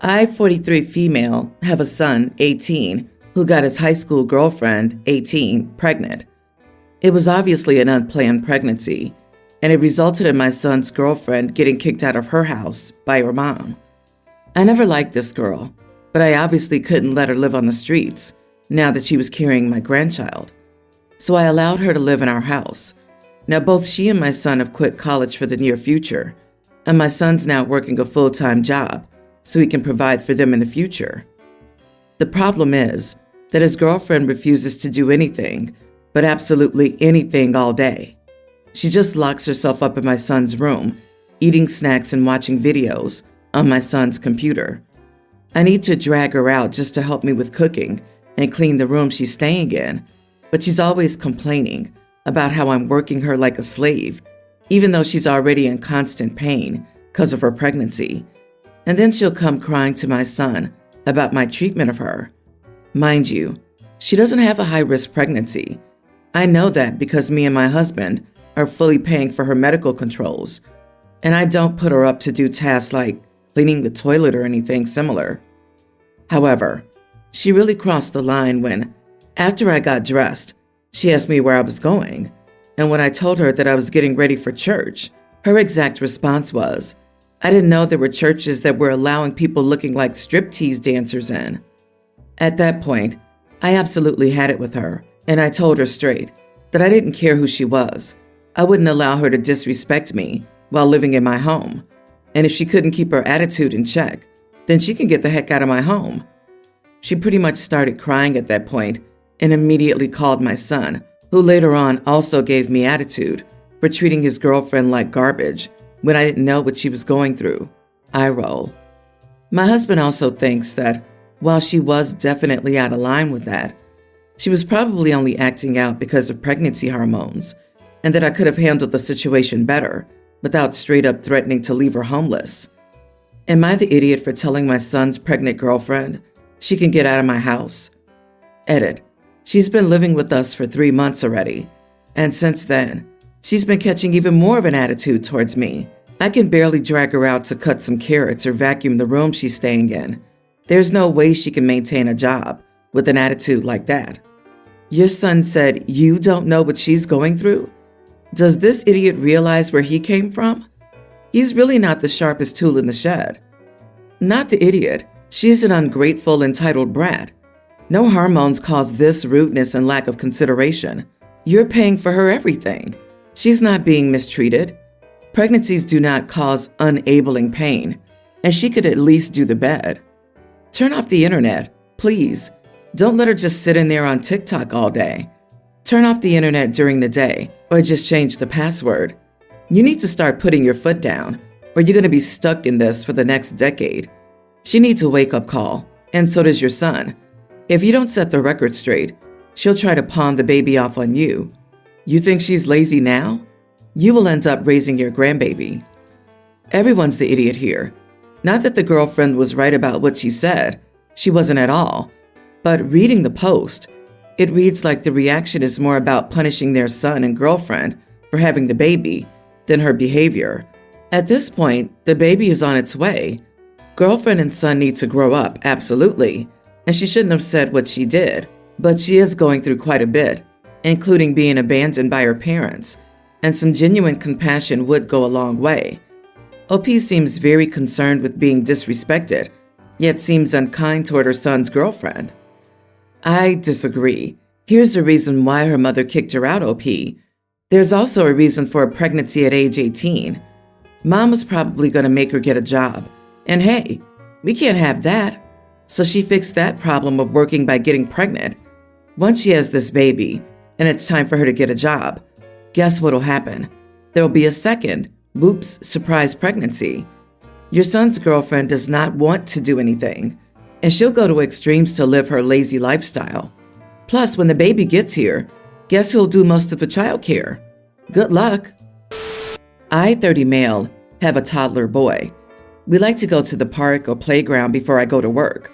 I, 43 female, have a son, 18, who got his high school girlfriend, 18, pregnant. It was obviously an unplanned pregnancy, and it resulted in my son's girlfriend getting kicked out of her house by her mom. I never liked this girl, but I obviously couldn't let her live on the streets now that she was carrying my grandchild. So I allowed her to live in our house. Now both she and my son have quit college for the near future, and my son's now working a full-time job so he can provide for them in the future. The problem is that his girlfriend refuses to do anything, but absolutely anything all day. She just locks herself up in my son's room, eating snacks and watching videos on my son's computer. I need to drag her out just to help me with cooking and clean the room she's staying in, but she's always complaining about how I'm working her like a slave, even though she's already in constant pain because of her pregnancy. And then she'll come crying to my son about my treatment of her. Mind you, she doesn't have a high-risk pregnancy. I know that because me and my husband are fully paying for her medical controls, and I don't put her up to do tasks like cleaning the toilet or anything similar. However, she really crossed the line when, after I got dressed, she asked me where I was going, and when I told her that I was getting ready for church, her exact response was, I didn't know there were churches that were allowing people looking like striptease dancers in. At that point, I absolutely had it with her, and I told her straight that I didn't care who she was. I wouldn't allow her to disrespect me while living in my home. And if she couldn't keep her attitude in check, then she can get the heck out of my home. She pretty much started crying at that point and immediately called my son, who later on also gave me attitude for treating his girlfriend like garbage when I didn't know what she was going through. I roll. My husband also thinks that while she was definitely out of line with that, she was probably only acting out because of pregnancy hormones, and that I could have handled the situation better without straight up threatening to leave her homeless. Am I the idiot for telling my son's pregnant girlfriend she can get out of my house? Edit. She's been living with us for 3 months already, and since then, she's been catching even more of an attitude towards me. I can barely drag her out to cut some carrots or vacuum the room she's staying in. There's no way she can maintain a job with an attitude like that. Your son said you don't know what she's going through? Does this idiot realize where he came from? He's really not the sharpest tool in the shed. Not the idiot. She's an ungrateful, entitled brat. No hormones cause this rudeness and lack of consideration. You're paying for her everything. She's not being mistreated. Pregnancies do not cause unabling pain, and she could at least do the bed. Turn off the internet, please. Don't let her just sit in there on TikTok all day. Turn off the internet during the day, or just change the password. You need to start putting your foot down, or you're going to be stuck in this for the next decade. She needs a wake-up call, and so does your son. If you don't set the record straight, she'll try to pawn the baby off on you. You think she's lazy now? You will end up raising your grandbaby. Everyone's the idiot here. Not that the girlfriend was right about what she said. She wasn't at all. But reading the post, it reads like the reaction is more about punishing their son and girlfriend for having the baby than her behavior. At this point, the baby is on its way. Girlfriend and son need to grow up, absolutely. And she shouldn't have said what she did. But she is going through quite a bit, including being abandoned by her parents. And some genuine compassion would go a long way. OP seems very concerned with being disrespected, yet seems unkind toward her son's girlfriend. I disagree. Here's the reason why her mother kicked her out, OP. There's also a reason for a pregnancy at age 18. Mom was probably going to make her get a job. And hey, we can't have that. So she fixed that problem of working by getting pregnant. Once she has this baby, and it's time for her to get a job, guess what'll happen? There'll be a second, whoops, surprise pregnancy. Your son's girlfriend does not want to do anything, and she'll go to extremes to live her lazy lifestyle. Plus, when the baby gets here, guess who'll do most of the childcare? Good luck. I, 30 male, have a toddler boy. We like to go to the park or playground before I go to work.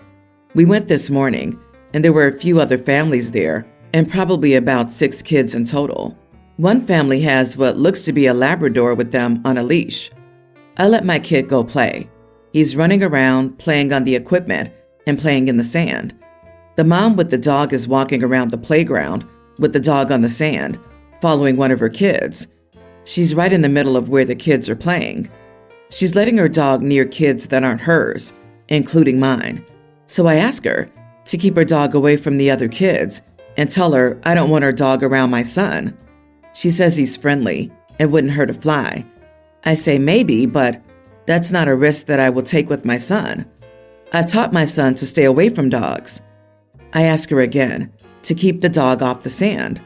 We went this morning, and there were a few other families there, and probably about 6 kids in total. One family has what looks to be a Labrador with them on a leash. I let my kid go play. He's running around, playing on the equipment, and playing in the sand. The mom with the dog is walking around the playground with the dog on the sand, following one of her kids. She's right in the middle of where the kids are playing. She's letting her dog near kids that aren't hers, including mine. So I ask her to keep her dog away from the other kids and tell her I don't want her dog around my son. She says he's friendly and wouldn't hurt a fly. I say maybe, but that's not a risk that I will take with my son. I've taught my son to stay away from dogs. I ask her again to keep the dog off the sand.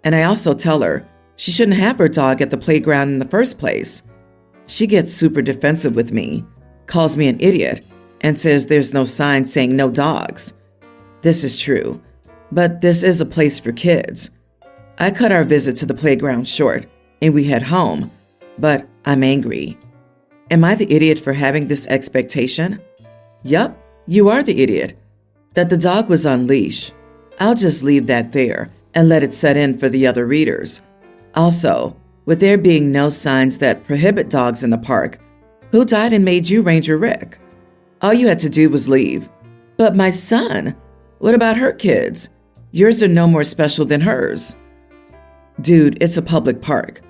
And I also tell her she shouldn't have her dog at the playground in the first place. She gets super defensive with me, calls me an idiot, and says there's no sign saying no dogs. This is true, but this is a place for kids. I cut our visit to the playground short, and we head home, but I'm angry. Am I the idiot for having this expectation? Yup, you are the idiot. That the dog was on leash. I'll just leave that there and let it set in for the other readers. Also, with there being no signs that prohibit dogs in the park, who died and made you Ranger Rick? All you had to do was leave. But my son, what about her kids? Yours are no more special than hers. Dude, it's a public park.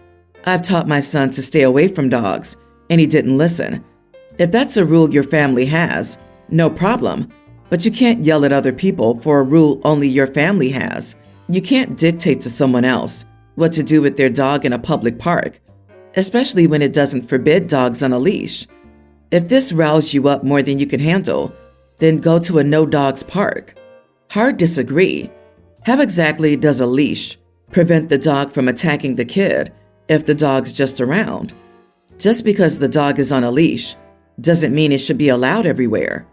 I've taught my son to stay away from dogs, and he didn't listen. If that's a rule your family has, no problem. But you can't yell at other people for a rule only your family has. You can't dictate to someone else what to do with their dog in a public park, especially when it doesn't forbid dogs on a leash. If this riles you up more than you can handle, then go to a no-dogs park. Hard disagree. How exactly does a leash prevent the dog from attacking the kid if the dog's just around? Just because the dog is on a leash doesn't mean it should be allowed everywhere.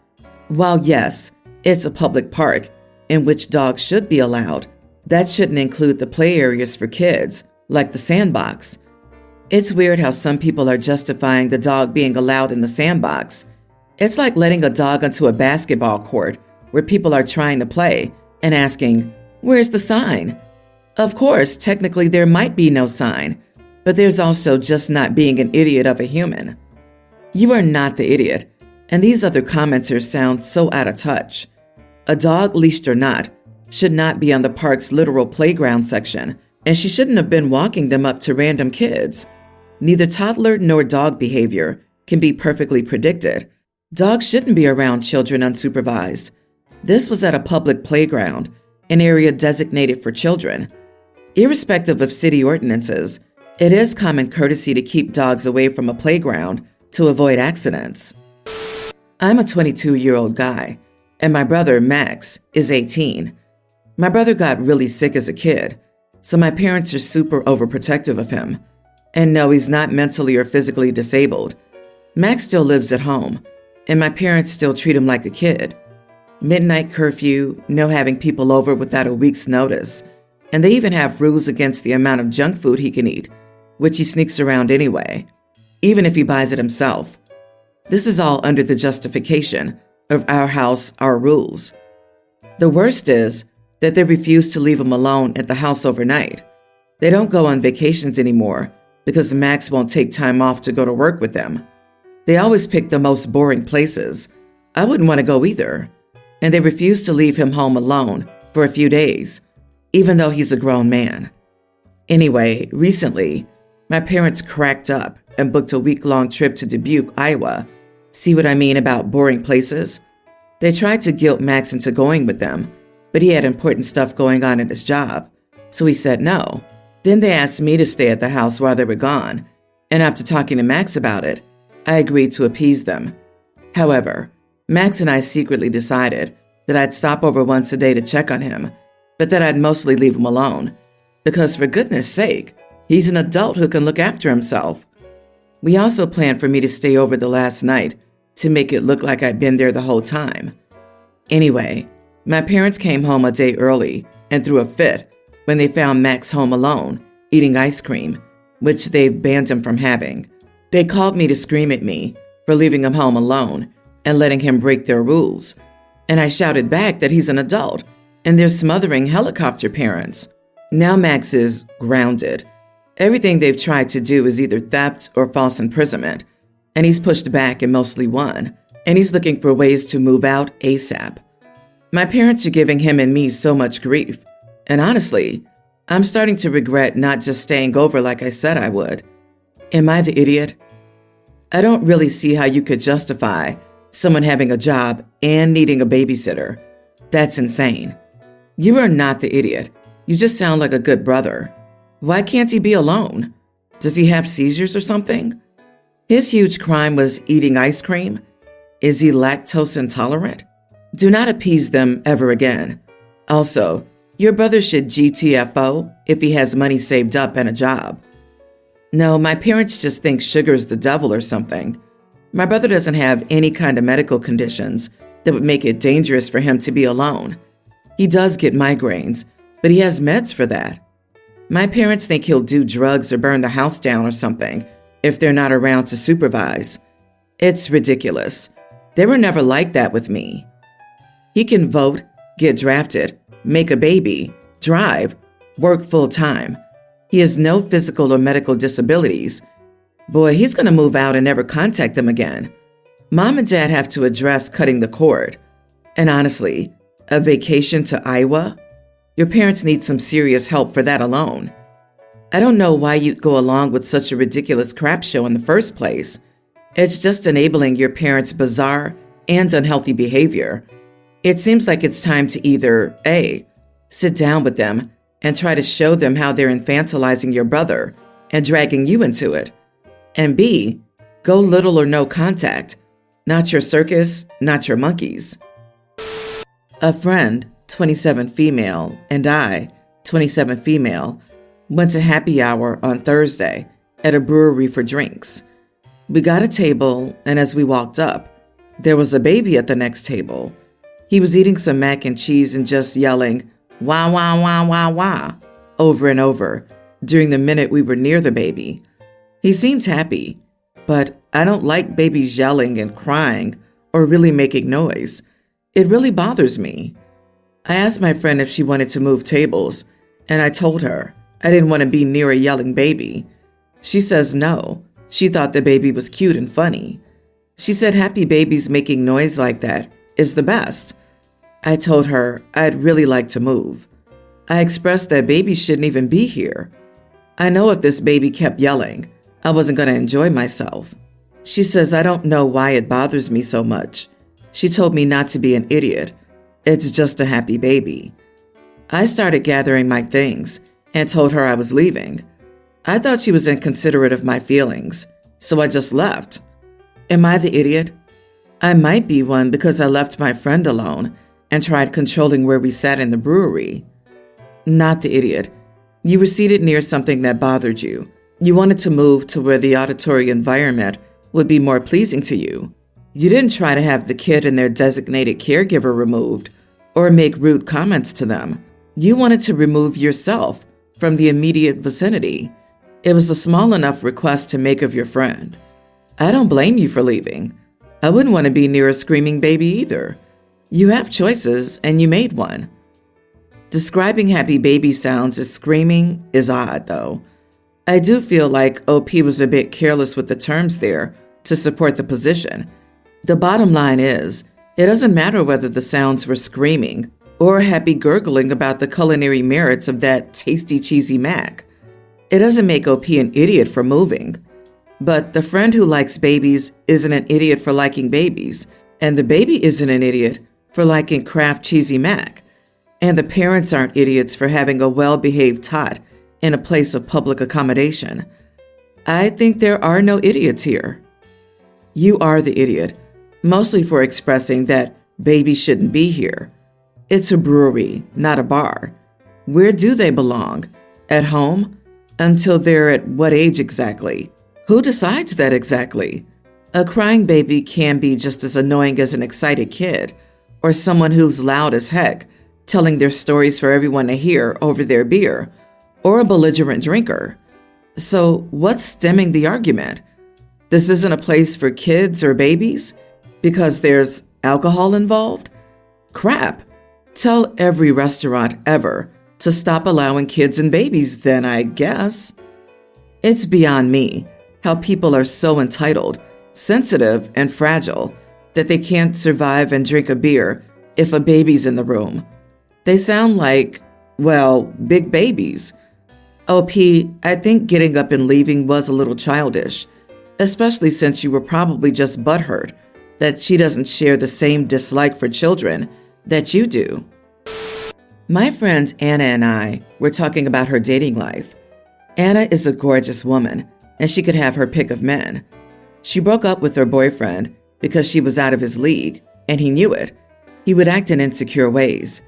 While yes, it's a public park in which dogs should be allowed, that shouldn't include the play areas for kids, like the sandbox. It's weird how some people are justifying the dog being allowed in the sandbox. It's like letting a dog onto a basketball court where people are trying to play and asking, "Where's the sign?" Of course, technically there might be no sign, but there's also just not being an idiot of a human. You are not the idiot, and these other commenters sound so out of touch. A dog, leashed or not, should not be on the park's literal playground section, and she shouldn't have been walking them up to random kids. Neither toddler nor dog behavior can be perfectly predicted. Dogs shouldn't be around children unsupervised. This was at a public playground, an area designated for children. Irrespective of city ordinances, it is common courtesy to keep dogs away from a playground to avoid accidents. I'm a 22-year-old guy, and my brother, Max, is 18. My brother got really sick as a kid, so my parents are super overprotective of him. And no, he's not mentally or physically disabled. Max still lives at home, and my parents still treat him like a kid. Midnight curfew, no having people over without a week's notice, and they even have rules against the amount of junk food he can eat, which he sneaks around anyway, even if he buys it himself. This is all under the justification of our house, our rules. The worst is that they refuse to leave him alone at the house overnight. They don't go on vacations anymore because Max won't take time off to go to work with them. They always pick the most boring places. I wouldn't want to go either. And they refuse to leave him home alone for a few days, even though he's a grown man. Anyway, recently, my parents cracked up and booked a week-long trip to Dubuque, Iowa. See what I mean about boring places? They tried to guilt Max into going with them, but he had important stuff going on at his job, so he said no. Then they asked me to stay at the house while they were gone, and after talking to Max about it, I agreed to appease them. However, Max and I secretly decided that I'd stop over once a day to check on him, but that I'd mostly leave him alone, because for goodness sake, he's an adult who can look after himself. We also planned for me to stay over the last night to make it look like I'd been there the whole time. Anyway, my parents came home a day early and threw a fit when they found Max home alone, eating ice cream, which they've banned him from having. They called me to scream at me for leaving him home alone and letting him break their rules. And I shouted back that he's an adult and they're smothering helicopter parents. Now Max is grounded. Everything they've tried to do is either theft or false imprisonment, and he's pushed back and mostly won. and he's looking for ways to move out ASAP. My parents are giving him and me so much grief, and honestly, I'm starting to regret not just staying over like I said I would. Am I the idiot? I don't really see how you could justify someone having a job and needing a babysitter. That's insane. You are not the idiot. You just sound like a good brother. Why can't he be alone? Does he have seizures or something? His huge crime was eating ice cream. Is he lactose intolerant? Do not appease them ever again. Also, your brother should GTFO if he has money saved up and a job. No, my parents just think sugar's the devil or something. My brother doesn't have any kind of medical conditions that would make it dangerous for him to be alone. He does get migraines, but he has meds for that. My parents think he'll do drugs or burn the house down or something if they're not around to supervise. It's ridiculous. They were never like that with me. He can vote, get drafted, make a baby, drive, work full-time. He has no physical or medical disabilities. Boy, he's going to move out and never contact them again. Mom and Dad have to address cutting the cord. And honestly, a vacation to Iowa? Your parents need some serious help for that alone. I don't know why you'd go along with such a ridiculous crap show in the first place. It's just enabling your parents' bizarre and unhealthy behavior. It seems like it's time to either A, sit down with them and try to show them how they're infantilizing your brother and dragging you into it, and B, go little or no contact. Not your circus, not your monkeys. A friend, 27 female, and I, 27 female, went to happy hour on Thursday at a brewery for drinks. We got a table, and as we walked up, there was a baby at the next table. He was eating some mac and cheese and just yelling, "Wah, wah, wah, wah, wah," over and over during the minute we were near the baby. He seemed happy, but I don't like babies yelling and crying or really making noise. It really bothers me. I asked my friend if she wanted to move tables, and I told her I didn't want to be near a yelling baby. She says no. She thought the baby was cute and funny. She said happy babies making noise like that is the best. I told her I'd really like to move. I expressed that babies shouldn't even be here. I know if this baby kept yelling, I wasn't going to enjoy myself. She says I don't know why it bothers me so much. She told me not to be an idiot. It's just a happy baby. I started gathering my things and told her I was leaving. I thought she was inconsiderate of my feelings, so I just left. Am I the idiot? I might be one because I left my friend alone and tried controlling where we sat in the brewery. Not the idiot. You were seated near something that bothered you. You wanted to move to where the auditory environment would be more pleasing to you. You didn't try to have the kid and their designated caregiver removed or make rude comments to them. You wanted to remove yourself from the immediate vicinity. It was a small enough request to make of your friend. I don't blame you for leaving. I wouldn't want to be near a screaming baby either. You have choices, and you made one. Describing happy baby sounds as screaming is odd, though. I do feel like OP was a bit careless with the terms there to support the position. The bottom line is, it doesn't matter whether the sounds were screaming or happy gurgling about the culinary merits of that tasty cheesy mac. It doesn't make OP an idiot for moving. But the friend who likes babies isn't an idiot for liking babies, and the baby isn't an idiot for liking Kraft cheesy mac, and the parents aren't idiots for having a well-behaved tot in a place of public accommodation. I think there are no idiots here. You are the idiot, mostly for expressing that babies shouldn't be here. It's a brewery, not a bar. Where do they belong? At home? Until they're at what age exactly? Who decides that exactly? A crying baby can be just as annoying as an excited kid, or someone who's loud as heck, telling their stories for everyone to hear over their beer, or a belligerent drinker. So what's stemming the argument? This isn't a place for kids or babies? Because there's alcohol involved? Crap. Tell every restaurant ever to stop allowing kids and babies then, I guess. It's beyond me how people are so entitled, sensitive, and fragile that they can't survive and drink a beer if a baby's in the room. They sound like, well, big babies. OP, I think getting up and leaving was a little childish, especially since you were probably just butthurt that she doesn't share the same dislike for children that you do. My friend Anna and I were talking about her dating life. Anna is a gorgeous woman, and she could have her pick of men. She broke up with her boyfriend because she was out of his league, and he knew it. He would act in insecure ways.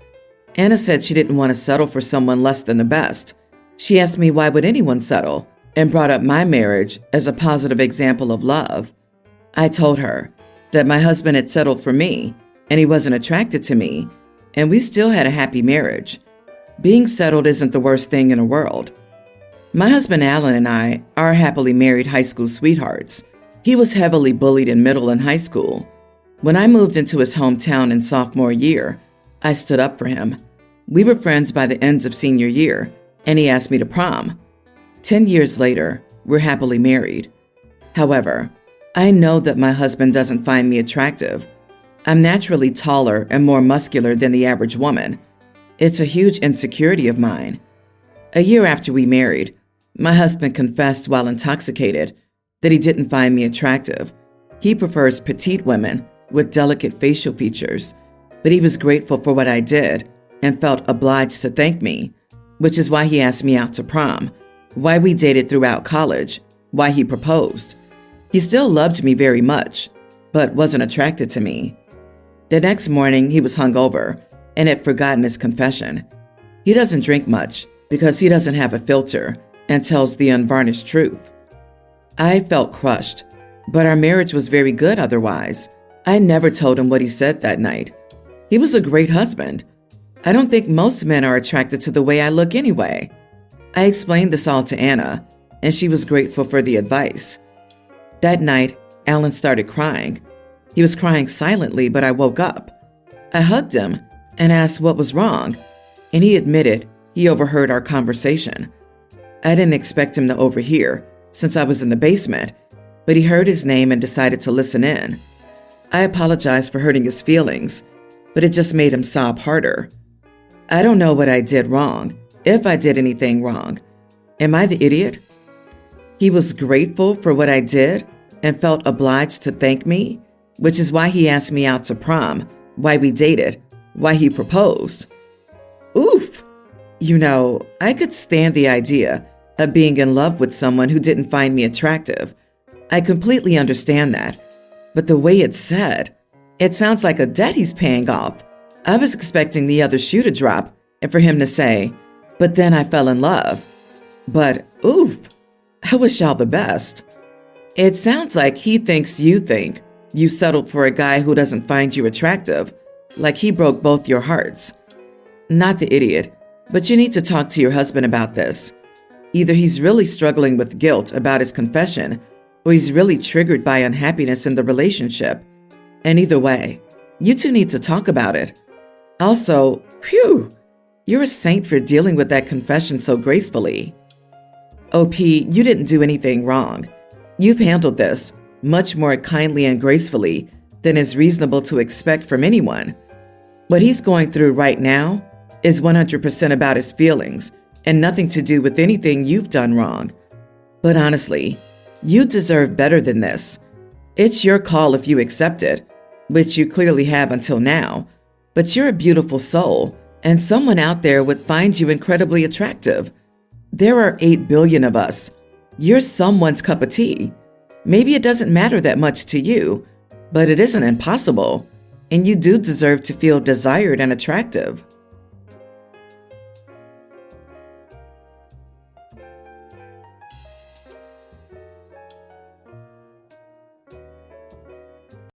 Anna said she didn't want to settle for someone less than the best. She asked me why would anyone settle, and brought up my marriage as a positive example of love. I told her that my husband had settled for me, and he wasn't attracted to me, and we still had a happy marriage. Being settled isn't the worst thing in the world. My husband Alan and I are happily married high school sweethearts. He was heavily bullied in middle and high school. When I moved into his hometown in sophomore year, I stood up for him. We were friends by the end of senior year, and he asked me to prom. 10 years later, we're happily married. However, I know that my husband doesn't find me attractive. I'm naturally taller and more muscular than the average woman. It's a huge insecurity of mine. A year after we married, my husband confessed while intoxicated that he didn't find me attractive. He prefers petite women with delicate facial features, but he was grateful for what I did and felt obliged to thank me, which is why he asked me out to prom, why we dated throughout college, why he proposed. He still loved me very much, but wasn't attracted to me. The next morning, he was hungover and had forgotten his confession. He doesn't drink much because he doesn't have a filter and tells the unvarnished truth. I felt crushed, but our marriage was very good otherwise. I never told him what he said that night. He was a great husband. I don't think most men are attracted to the way I look anyway. I explained this all to Anna, and she was grateful for the advice. That night, Alan started crying. He was crying silently, but I woke up. I hugged him and asked what was wrong, and he admitted he overheard our conversation. I didn't expect him to overhear, since I was in the basement, but he heard his name and decided to listen in. I apologized for hurting his feelings, but it just made him sob harder. I don't know what I did wrong, if I did anything wrong. Am I the idiot? He was grateful for what I did and felt obliged to thank me, which is why he asked me out to prom, why we dated, why he proposed. Oof! You know, I could stand the idea of being in love with someone who didn't find me attractive. I completely understand that. But the way it's said, it sounds like a debt he's paying off. I was expecting the other shoe to drop and for him to say, but then I fell in love. But oof, I wish y'all the best. It sounds like he thinks you think you settled for a guy who doesn't find you attractive, like he broke both your hearts. Not the idiot, but you need to talk to your husband about this. Either he's really struggling with guilt about his confession, or he's really triggered by unhappiness in the relationship. And either way, you two need to talk about it. Also, phew, you're a saint for dealing with that confession so gracefully. OP, you didn't do anything wrong. You've handled this much more kindly and gracefully than is reasonable to expect from anyone. What he's going through right now is 100% about his feelings and nothing to do with anything you've done wrong. But honestly, you deserve better than this. It's your call if you accept it, which you clearly have until now, but you're a beautiful soul, and someone out there would find you incredibly attractive. There are 8 billion of us. You're someone's cup of tea. Maybe it doesn't matter that much to you, but it isn't impossible, and you do deserve to feel desired and attractive.